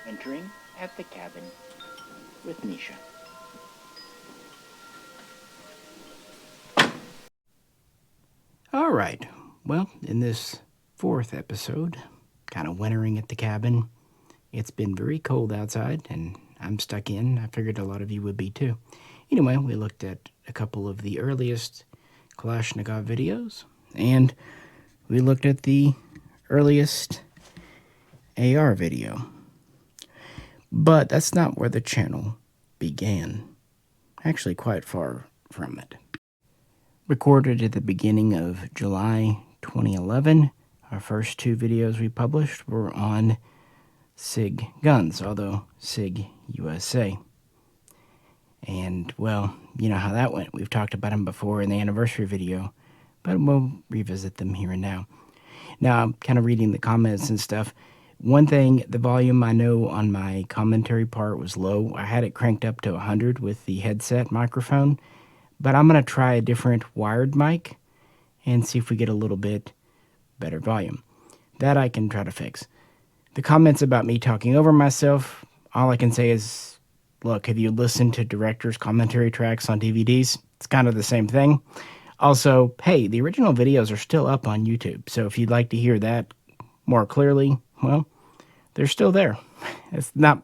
Entering at the cabin with Misha. Alright, well, in this fourth episode, kind of wintering at the cabin, it's been very cold outside, and I'm stuck in. I figured a lot of you would be too. Anyway, we looked at a couple of the earliest Kalashnikov videos, and we looked at the earliest AR video. But that's not where the channel began. Actually, quite far from it. Recorded at the beginning of July 2011, our first two videos we published were on SIG guns, although SIG USA. And, well, you know how that went. We've talked about them before in the anniversary video, but we'll revisit them here and now. Now, I'm kind of reading the comments and stuff. One thing, the volume I know on my commentary part was low. I had it cranked up to 100 with the headset microphone, but I'm going to try a different wired mic and see if we get a little bit better volume. That I can try to fix. The comments about me talking over myself, all I can say is, look, have you listened to director's commentary tracks on DVDs? It's kind of the same thing. Also, hey, the original videos are still up on YouTube, so if you'd like to hear that more clearly, well, they're still there. It's not,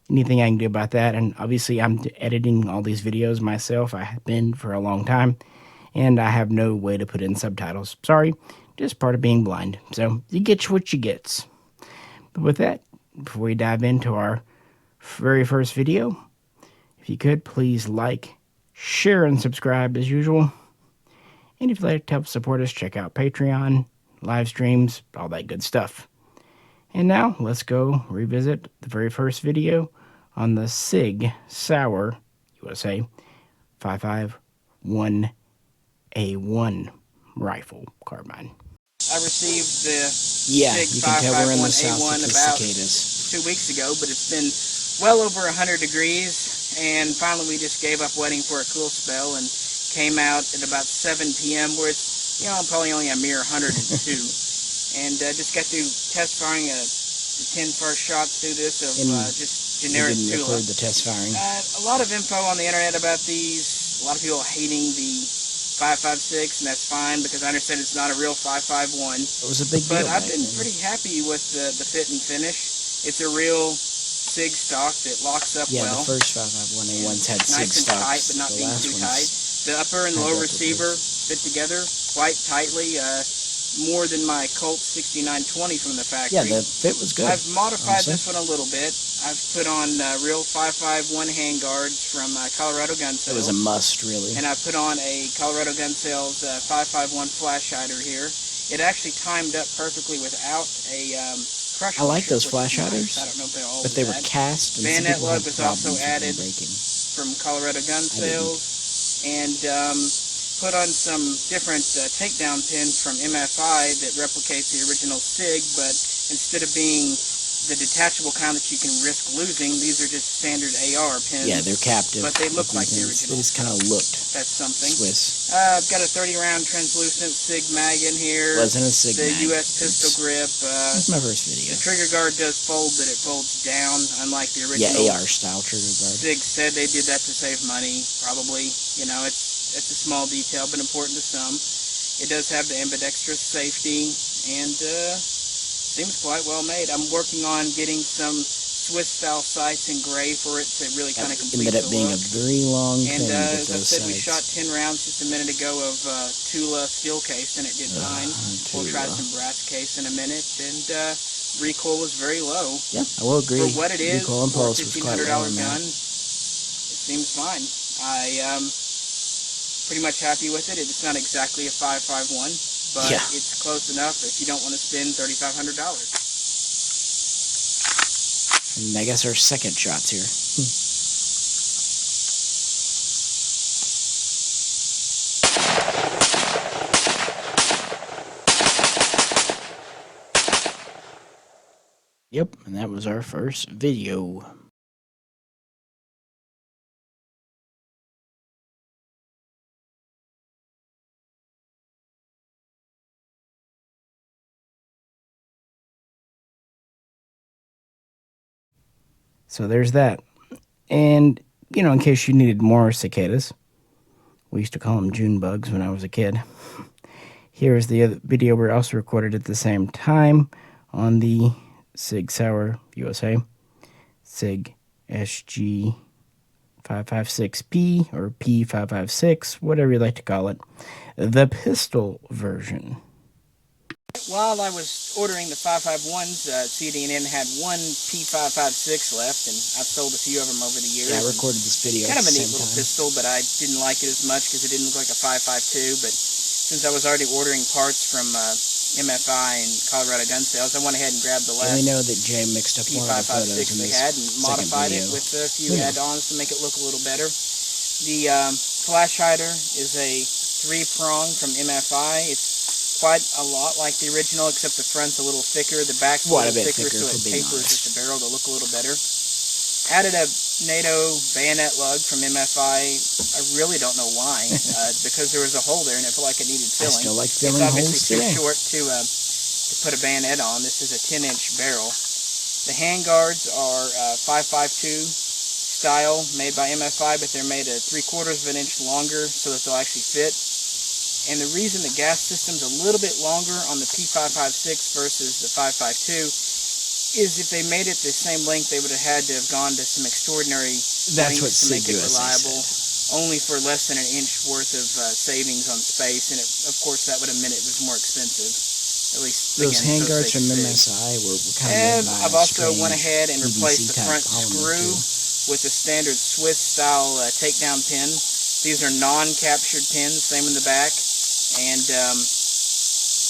anything I can do about that. And obviously, I'm editing all these videos myself. I have been for a long time, and I have no way to put in subtitles. Sorry, just part of being blind. So you get what you get. But with that, before we dive into our very first video, if you could, please like, share, and subscribe as usual. And if you'd like to help support us, check out Patreon, live streams, all that good stuff. And now, let's go revisit the very first video on the SIG-Sauer USA 5.51A1 rifle carbine. I received the SIG 5.51A1 about 2 weeks ago, but it's been well over 100 degrees, and finally we just gave up waiting for a cool spell and came out at about 7 p.m. where it's, probably only a mere 102. And just got through test firing the 10 first shots through this of just generic Tula. The test firing. A lot of info on the internet about these. A lot of people hating the 5.56, and that's fine because I understand it's not a real 5.51. It was a big deal. But I've been pretty happy with the fit and finish. It's a real SIG stock that locks up well. Yeah, the first 5.51A1s had SIG stocks. Nice and tight, but not being too tight. The upper and lower receiver fit together quite tightly. More than my Colt 6920 from the factory. Yeah, the fit was good. I've modified this one a little bit. I've put on real 5.51 handguards from Colorado Gun Sales. It was a must, really. And I put on a Colorado Gun Sales 5.51 flash hider here. It actually timed up perfectly without a crush. I like those flash hiders, I don't know if they all but they were cast. And bayonet lug was also added from Colorado Gun Sales. And put on some different takedown pins from MFI that replicates the original SIG, but instead of being the detachable kind that you can risk losing, these are just standard AR pins. Yeah, they're captive. But they look like the original. They just kind of looked. That's something. Swiss. I've got a 30-round translucent SIG mag in here. Wasn't a SIG mag. The US pistol grip. That's my first video. The trigger guard does fold, but it folds down, unlike the original. Yeah, AR style trigger guard. SIG said they did that to save money, probably. It's a small detail, but important to some. It does have the ambidextrous safety, and seems quite well made. I'm working on getting some Swiss-style sights in gray for it to really kind of complete the look. Ended up being a very long thing. And as I said, we shot 10 rounds just a minute ago of Tula steel case, and it did fine. We'll try some brass case in a minute, and recoil was very low. Yeah, I will agree. For what it is, for a $1,500 gun, it seems fine. Pretty much happy with it. It's not exactly a 5.51, but it's close enough if you don't want to spend $3,500. And I guess our second shots here. Yep, and that was our first video. So there's that. And, you know, in case you needed more cicadas, we used to call them June bugs when I was a kid. Here's the other video we also recorded at the same time on the SIG-Sauer USA, SIG SG556P or P556, whatever you like to call it, the pistol version. While I was ordering the 551s, CD&N had one P556 left, and I've sold a few of them over the years. Yeah, I recorded this video Kind of a neat little pistol, but I didn't like it as much because it didn't look like a 552. But since I was already ordering parts from MFI and Colorado Gun Sales, I went ahead and grabbed the last we know that Jay mixed up one of the photos in they this had and modified it with a few add-ons to make it look a little better. The flash hider is a 3-prong from MFI. It's quite a lot like the original, except the front's a little thicker, the back's a little thicker, so it tapers at the barrel to look a little better. Added a NATO bayonet lug from MFI. I really don't know why, because there was a hole there and it felt like it needed filling. I still like filling holes today. It's obviously too short to put a bayonet on. This is a 10-inch barrel. The handguards are 5.52 style, made by MFI, but they're made a 3/4 of an inch longer so that they'll actually fit. And the reason the gas system's a little bit longer on the P556 versus the 552 is if they made it the same length, they would have had to have gone to some extraordinary lengths to make it reliable, only for less than an inch worth of savings on space. And of course, that would have meant it was more expensive. At least those handguards from MSI were kind of made by I've also went ahead and replaced the front screw with a standard Swiss-style takedown pin. These are non-captured pins, same in the back. And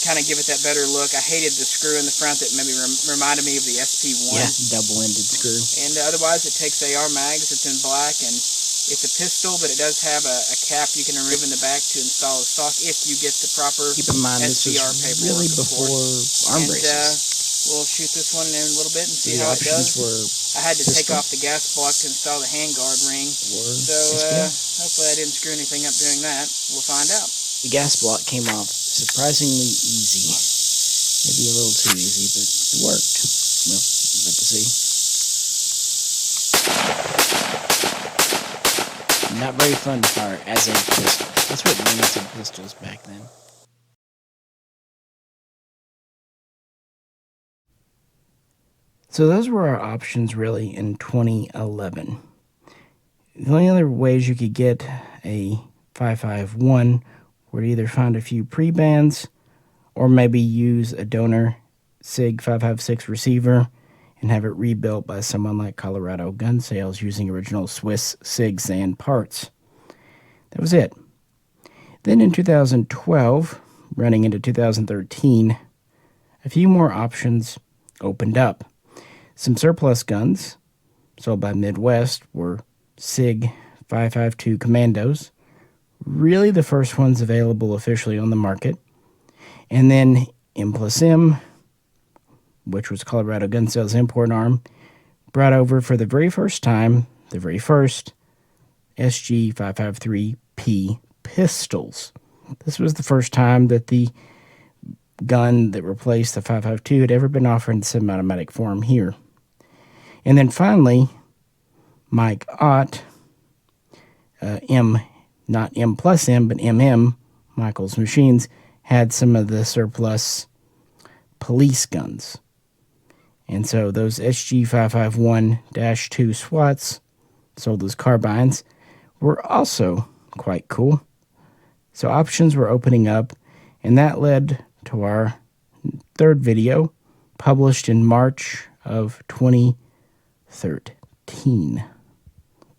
kind of give it that better look. I hated the screw in the front that maybe reminded me of the SP1. Yeah, double-ended screw. And otherwise, it takes AR mags. It's in black, and it's a pistol, but it does have a cap you can remove in the back to install a stock if you get the proper Keep in mind, this was really before arm braces. We'll shoot this one in a little bit and see how it does. I had to take off the gas block to install the handguard ring. So hopefully I didn't screw anything up doing that. We'll find out. The gas block came off surprisingly easy. Maybe a little too easy, but it worked. Well, let to see. Not very fun to fire as a pistol. That's what limited pistols back then. So those were our options really in 2011. The only other ways you could get a 5.51 were to either find a few pre-bands or maybe use a donor SIG 5.56 receiver and have it rebuilt by someone like Colorado Gun Sales using original Swiss SIGs and parts. That was it. Then in 2012, running into 2013, a few more options opened up. Some surplus guns sold by Midwest were SIG 5.52 Commandos, really the first ones available officially on the market. And then M+M, which was Colorado Gun Sales import arm, brought over for the very first time, the very first SG553P pistols. This was the first time that the gun that replaced the 5.52 had ever been offered in semi-automatic form here. And then finally, Mike Ott, not M+M, but MM, Michael's Machines, had some of the surplus police guns. And so those SG551-2 SWATs, sold as carbines, were also quite cool. So options were opening up, and that led to our third video, published in March of 2013.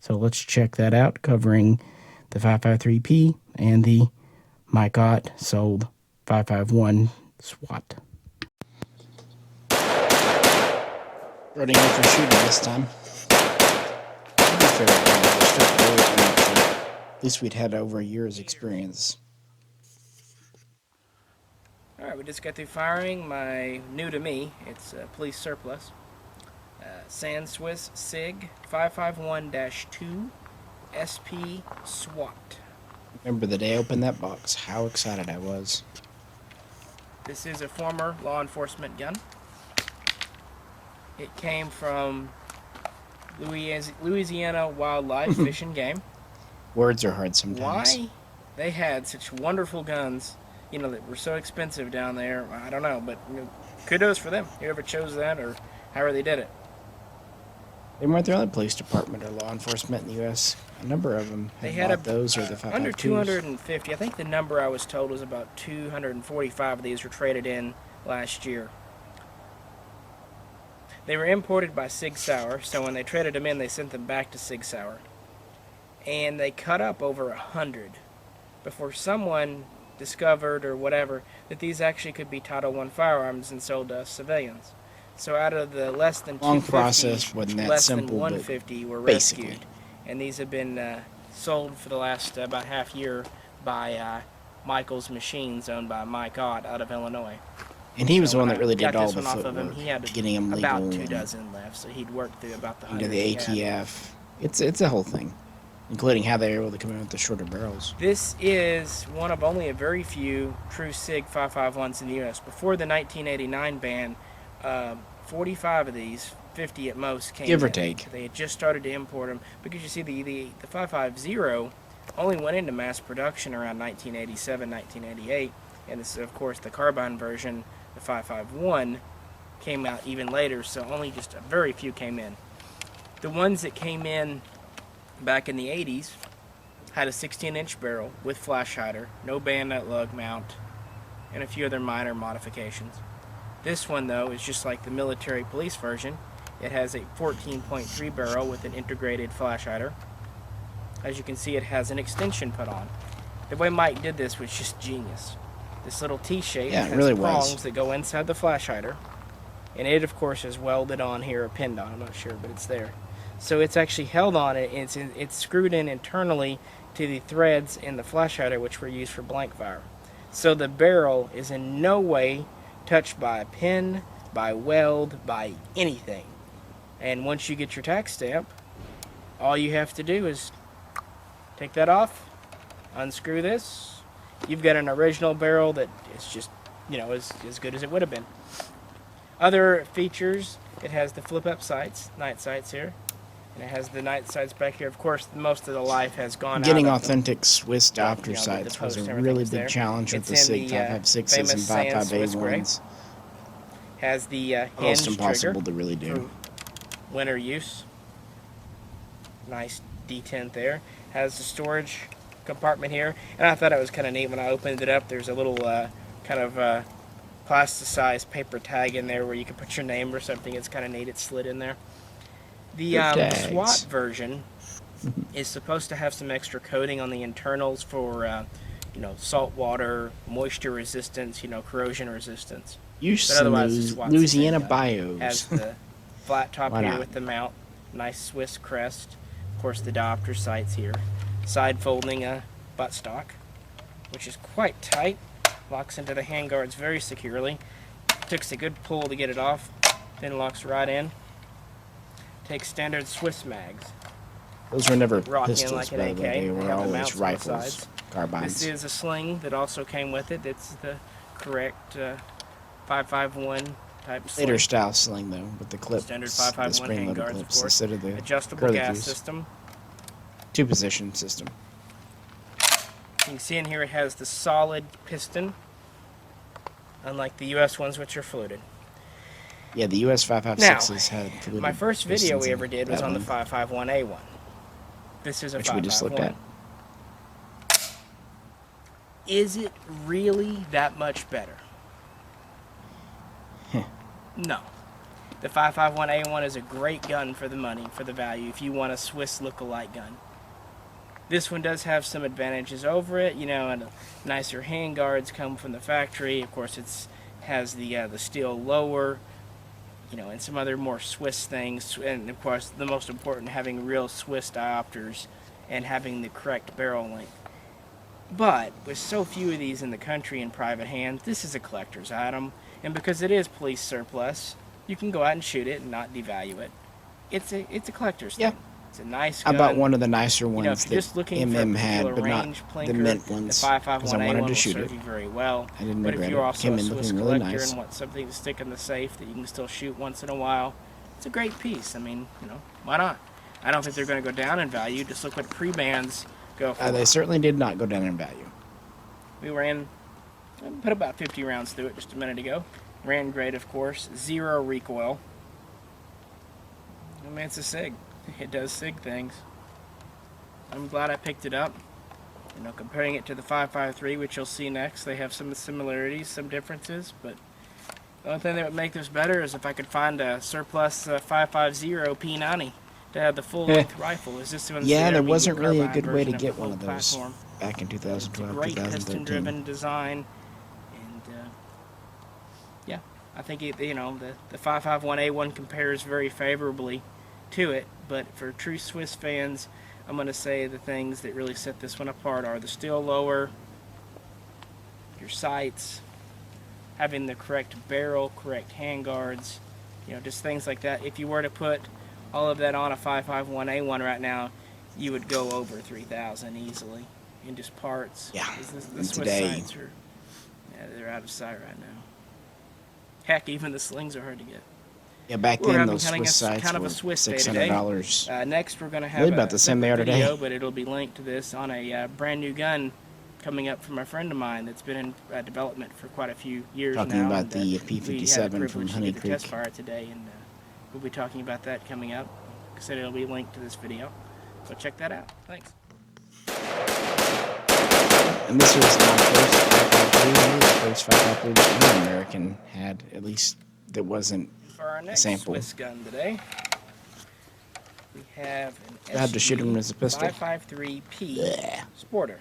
So let's check that out, covering the 5.53P and the Mike Ott sold 5.51 SWAT. Running in for shooting this time. To be fair, at least we'd had over a year's experience. Alright, we just got through firing my new to me, it's police surplus. San Swiss SIG 551-2 SP SWAT. Remember the day I opened that box, how excited I was. This is a former law enforcement gun. It came from Louisiana Wildlife Fish and Game. Words are hard sometimes. Why they had such wonderful guns, that were so expensive down there, I don't know, but kudos for them. Whoever chose that or however they did it. They weren't the only police department or law enforcement in the U.S. A number of them had those or the 5.52s. Under 250. I think the number I was told was about 245 of these were traded in last year. They were imported by SIG-Sauer, so when they traded them in, they sent them back to SIG-Sauer. And they cut up over 100 before someone discovered or whatever that these actually could be Title I firearms and sold to civilians. So out of the less than 250, long process, wasn't that less simple, than 150 were basically rescued, and these have been sold for the last about half year by Michael's Machines, owned by Mike Ott out of Illinois. And he was the one that really did all the footwork. He had getting him legal. About 2 dozen left, so he'd worked through about the 100. Into the ATF. It's a whole thing, including how they were able to come in with the shorter barrels. This is one of only a very few true SIG 5.51s in the U.S. Before the 1989 ban, 45 of these, 50 at most, came give or in. take. They had just started to import them because you see the 5.50 only went into mass production around 1987, 1988, and this is of course the carbine version, the 5.51, came out even later, so only just a very few came in. The ones that came in back in the 80s had a 16-inch barrel with flash hider, no bayonet lug mount, and a few other minor modifications. This one, though, is just like the military police version. It has a 14.3 barrel with an integrated flash hider. As you can see, it has an extension put on. The way Mike did this was just genius. This little T-shape has really prongs that go inside the flash hider. And it, of course, is welded on here or pinned on. I'm not sure, but it's there. So it's actually held on it. It's screwed in internally to the threads in the flash hider, which were used for blank fire. So the barrel is in no way touched by a pin, by weld, by anything. And once you get your tax stamp, all you have to do is take that off, unscrew this. You've got an original barrel that is just, as good as it would have been. Other features, it has the flip-up sights, night sights here. And it has the night sights back here. Of course, most of the life has gone out. Getting authentic Swiss diopter sights was a really big challenge with the SIG 5.56s and 5.58s. Has the hinge almost impossible to really do. Winter use. Nice detent there. Has the storage compartment here. And I thought it was kind of neat when I opened it up. There's a little plasticized paper tag in there where you can put your name or something. It's kind of neat. It's slid in there. The SWAT version is supposed to have some extra coating on the internals for, salt water, moisture resistance, corrosion resistance. But otherwise, Louisiana bios. Has the flat top here with the mount, nice Swiss crest. Of course, the diopter sights here. Side folding buttstock, which is quite tight. Locks into the handguards very securely. Takes a good pull to get it off. Then locks right in. Takes standard Swiss mags. Those were never pistols, like an by the AK. way. They were always rifles, sides. carbines. This is a sling that also came with it. It's the correct 5.51 type sling. Later style sling, though, with the clips. Standard the 5.51 spring-loaded handguards, clips of course. instead of the Adjustable gas system. Two-position system. You can see in here it has the solid piston, unlike the U.S. ones, which are fluted. Yeah, the U.S. 5.56s had fluted. My first video we ever did was on the 5.51A1. This is a 5.51. Which we just looked at. Is it really that much better? No. The 5.51A1 is a great gun for the money, for the value, if you want a Swiss look-alike gun. This one does have some advantages over it, and nicer handguards come from the factory. Of course, it has the steel lower, and some other more Swiss things. And of course, the most important, having real Swiss diopters and having the correct barrel length. But with so few of these in the country in private hands, this is a collector's item. And because it is police surplus, you can go out and shoot it and not devalue it. It's a collector's thing. It's a nice gun. I bought one of the nicer ones that MM had, but not the mint ones, because I wanted to shoot it. Very well. I didn't but regret if you're it. also Came a in Swiss looking really collector nice. and want something to stick in the safe that you can still shoot once in a while, it's a great piece. I mean, you know, why not? I don't think they're going to go down in value. Just look what pre-bands go for. They certainly did not go down in value. We put about 50 rounds through it just a minute ago. Ran great, of course. 0 recoil. I mean, it's a SIG. It does SIG things. I'm glad I picked it up. You know, comparing it to the 5.53, which you'll see next, they have some similarities, some differences, but the only thing that would make this better is if I could find a surplus 5.50 P90 to have the full-length rifle. Is this one's there wasn't really a good way to get one of those platform. Back in 2012, It's a great 2013. piston-driven design, and yeah, I think the 5.51A1 compares very favorably to it. But for true Swiss fans, I'm going to say the things that really set this one apart are the steel lower, your sights, having the correct barrel, correct handguards, you know, just things like that. If you were to put all of that on a 5.51A1 right now, you would go over 3,000 easily in just parts. Yeah, the Swiss sights are, they're out of sight right now. Heck, even the slings are hard to get. Yeah, back then those Swiss sights kind of were a Swiss $600. Next, we're going to have really about the same they are today. Video, but it'll be linked to this on a brand new gun coming up from a friend of mine that's been in development for quite a few years now. Talking about the P57 from Honey Creek. Test fire today, and we'll be talking about that coming up. Like I said, it'll be linked to this video, so check that out. Thanks. And this was my first 5.53 that any American had, at least that wasn't for our next sample. Swiss gun today, we have an I have to shoot him as a pistol. 5.53P Sporter.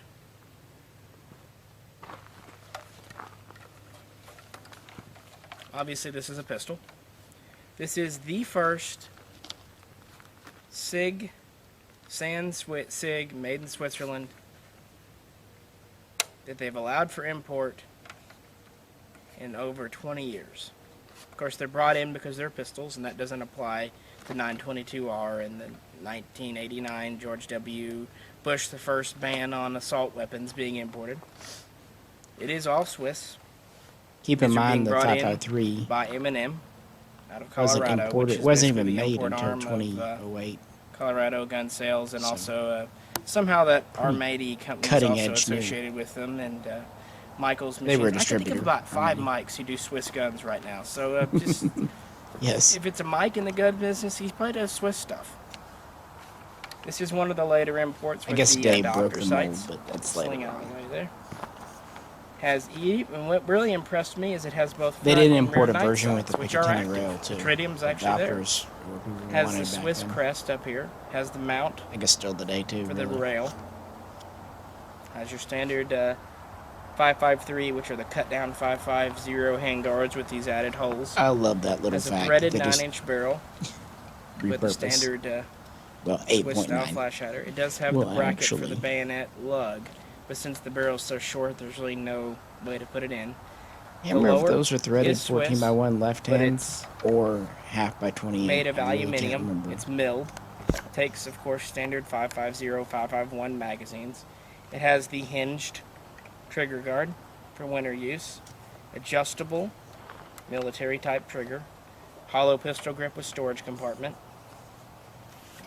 Obviously, this is a pistol. This is the first SIG, SIG, made in Switzerland, that they've allowed for import in over 20 years. Of course, they're brought in because they're pistols, and that doesn't apply to 922R and the 1989 George W. Bush the first ban on assault weapons being imported. It is all Swiss. Keep in mind the 5.53 by M&M out of Colorado, it wasn't even made until 2008. Colorado gun sales, and also somehow that Armady company is also associated with them, and Michael's machines. They were a distributor. I can think of about 5 Mikes who do Swiss guns right now. So just yes. If it's a Mike in the gun business, he probably does Swiss stuff. This is one of the later imports. With I guess the, Dave broke the sights. mold, but that's Sling later out on. right there. And what really impressed me is it has both. They did import a version with the Picatinny rail too. The tritium's actually there. Has the Swiss crest up here. Has the mount. I guess still today too. For the rail. Has your standard 5.53, which are the cut down 5.50 handguards with these added holes. I love that little fact. Has a threaded 9-inch barrel with the standard Swiss style flash hider. It does have the bracket for the bayonet lug. But since the barrel's so short, there's really no way to put it in. I remember if those were threaded 14x1 left hand or half by 28. Made of aluminium. It's milled. It takes, of course, standard 5.50, 5.51 magazines. It has the hinged trigger guard for winter use. Adjustable military type trigger. Hollow pistol grip with storage compartment,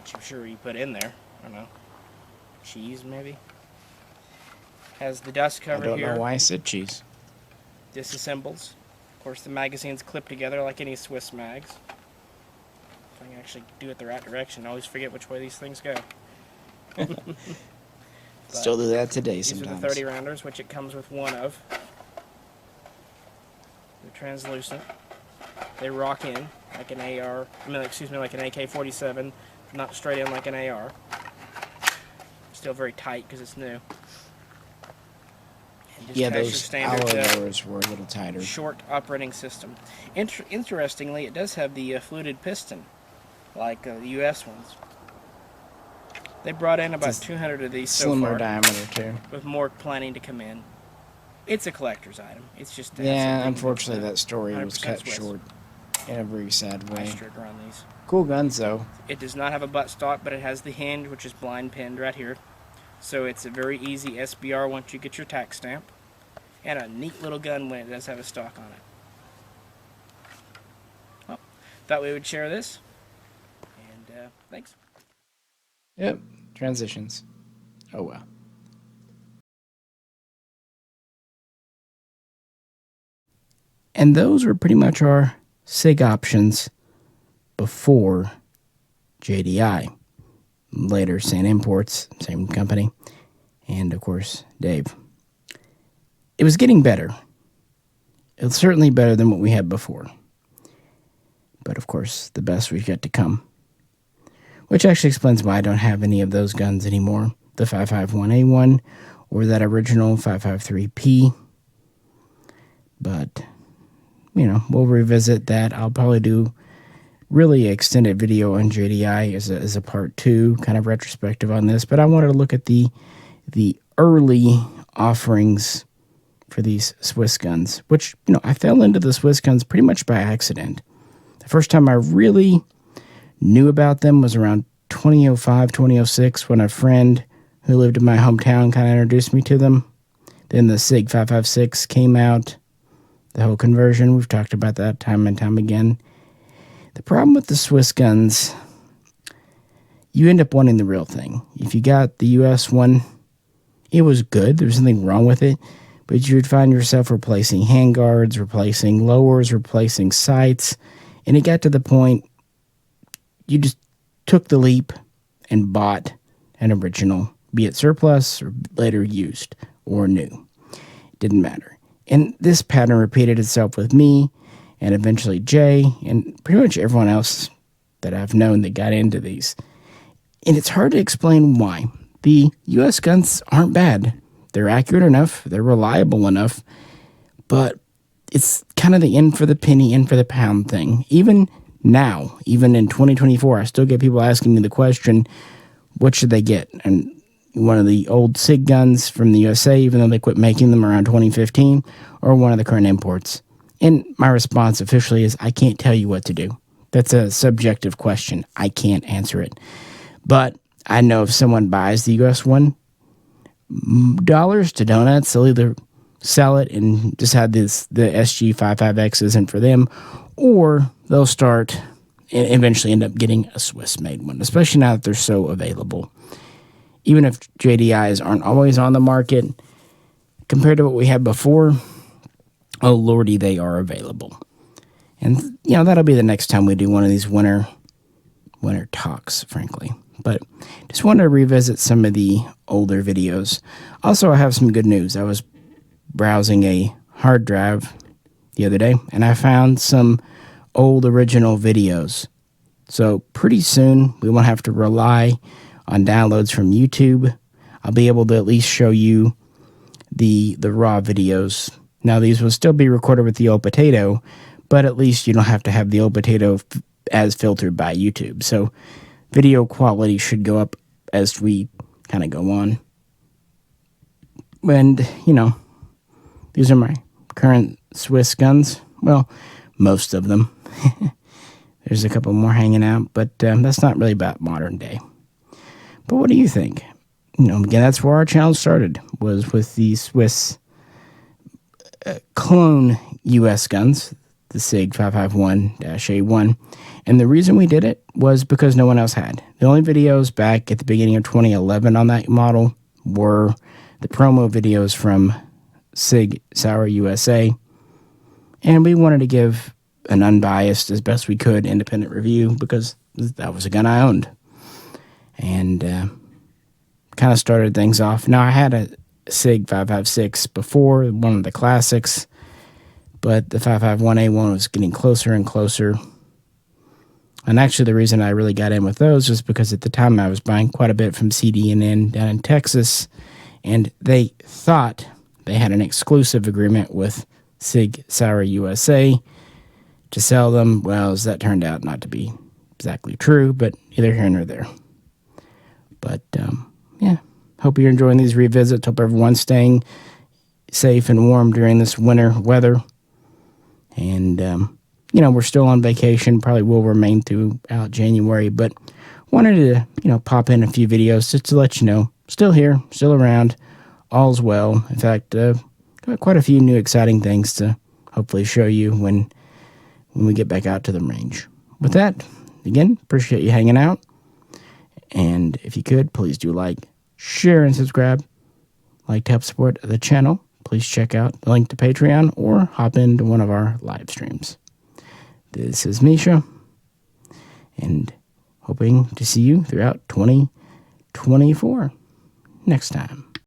which I'm sure you put in there. I don't know. Cheese, maybe? Has the dust cover here. I don't know why I said cheese. Disassembles. Of course, the magazine's clipped together like any Swiss mags. If I can actually do it the right direction, I always forget which way these things go. Still do that today sometimes. These are the 30 rounders, which it comes with one of. They're translucent. They rock in like an AR. Like an AK-47, not straight in like an AR. Still very tight because it's new. Yeah, those alloy doors were a little tighter. Short operating system. Interestingly, it does have the fluted piston, like the U.S. ones. They brought in about 200 of these so far. Slimmer diameter, too. With more planning to come in. It's a collector's item. It's just... Yeah, unfortunately, that story was cut short in a very sad way. Around these. Cool guns, though. It does not have a buttstock, but it has the hinge, which is blind pinned right here. So it's a very easy SBR once you get your tax stamp. And a neat little gun when it does have a stock on it. Well, thought we would share this. Thanks. Yep, transitions. Oh well. And those were pretty much our SIG options before JDI. Later, San Imports, same company, and of course, Dave. It was getting better. It was certainly better than what we had before. But of course, the best we've got to come. Which actually explains why I don't have any of those guns anymore. The 551A1 or that original 553P. But, we'll revisit that. I'll probably do really extended video on JDI as a part 2, kind of retrospective on this. But I wanted to look at the early offerings for these Swiss guns, which, I fell into the Swiss guns pretty much by accident. The first time I really knew about them was around 2005, 2006, when a friend who lived in my hometown kind of introduced me to them. Then the SIG 556 came out, the whole conversion. We've talked about that time and time again. The problem with the Swiss guns, you end up wanting the real thing. If you got the US one, it was good. There was nothing wrong with it. But you would find yourself replacing handguards, replacing lowers, replacing sights. And it got to the point you just took the leap and bought an original, be it surplus or later used or new. It didn't matter. And this pattern repeated itself with me and eventually Jay and pretty much everyone else that I've known that got into these. And it's hard to explain why. The U.S. guns aren't bad. They're accurate enough. They're reliable enough. But it's kind of the in for the penny, in for the pound thing. Even now, even in 2024, I still get people asking me the question, what should they get? And one of the old SIG guns from the USA, even though they quit making them around 2015, or one of the current imports. And my response officially is, I can't tell you what to do. That's a subjective question. I can't answer it. But I know if someone buys the US one, dollars to donuts, they'll either sell it and just have the SG55X isn't for them, or they'll start and eventually end up getting a Swiss-made one, especially now that they're so available. Even if JDIs aren't always on the market, compared to what we had before, oh lordy, they are available. And, that'll be the next time we do one of these winter talks, frankly. But just wanted to revisit some of the older videos. Also, I have some good news. I was browsing a hard drive the other day, and I found some old original videos. So pretty soon, we won't have to rely on downloads from YouTube. I'll be able to at least show you the raw videos. Now, these will still be recorded with the old potato, but at least you don't have to have the old potato as filtered by YouTube. So video quality should go up as we kind of go on. And, these are my current Swiss guns. Well, most of them. There's a couple more hanging out, but that's not really about modern day. But what do you think? Again, that's where our channel started, was with the Swiss clone U.S. guns, the SIG 551-A1. And the reason we did it was because no one else had. The only videos back at the beginning of 2011 on that model were the promo videos from SIG-Sauer USA. And we wanted to give an unbiased, as best we could, independent review because that was a gun I owned. And kind of started things off. Now, I had a SIG 556 before, one of the classics, but the 551A1 was getting closer and closer. And actually, the reason I really got in with those was because at the time I was buying quite a bit from CD&N down in Texas, and they thought they had an exclusive agreement with SIG-Sauer USA to sell them. Well, as that turned out not to be exactly true, but neither here nor there. But, hope you're enjoying these revisits. Hope everyone's staying safe and warm during this winter weather. And, we're still on vacation, probably will remain throughout January, but wanted to, pop in a few videos just to let you know, still here, still around, all's well. In fact, got quite a few new exciting things to hopefully show you when we get back out to the range. With that, again, appreciate you hanging out. And if you could, please do like, share, and subscribe. Like to help support the channel, please check out the link to Patreon or hop into one of our live streams. This is Misha, and hoping to see you throughout 2024 next time.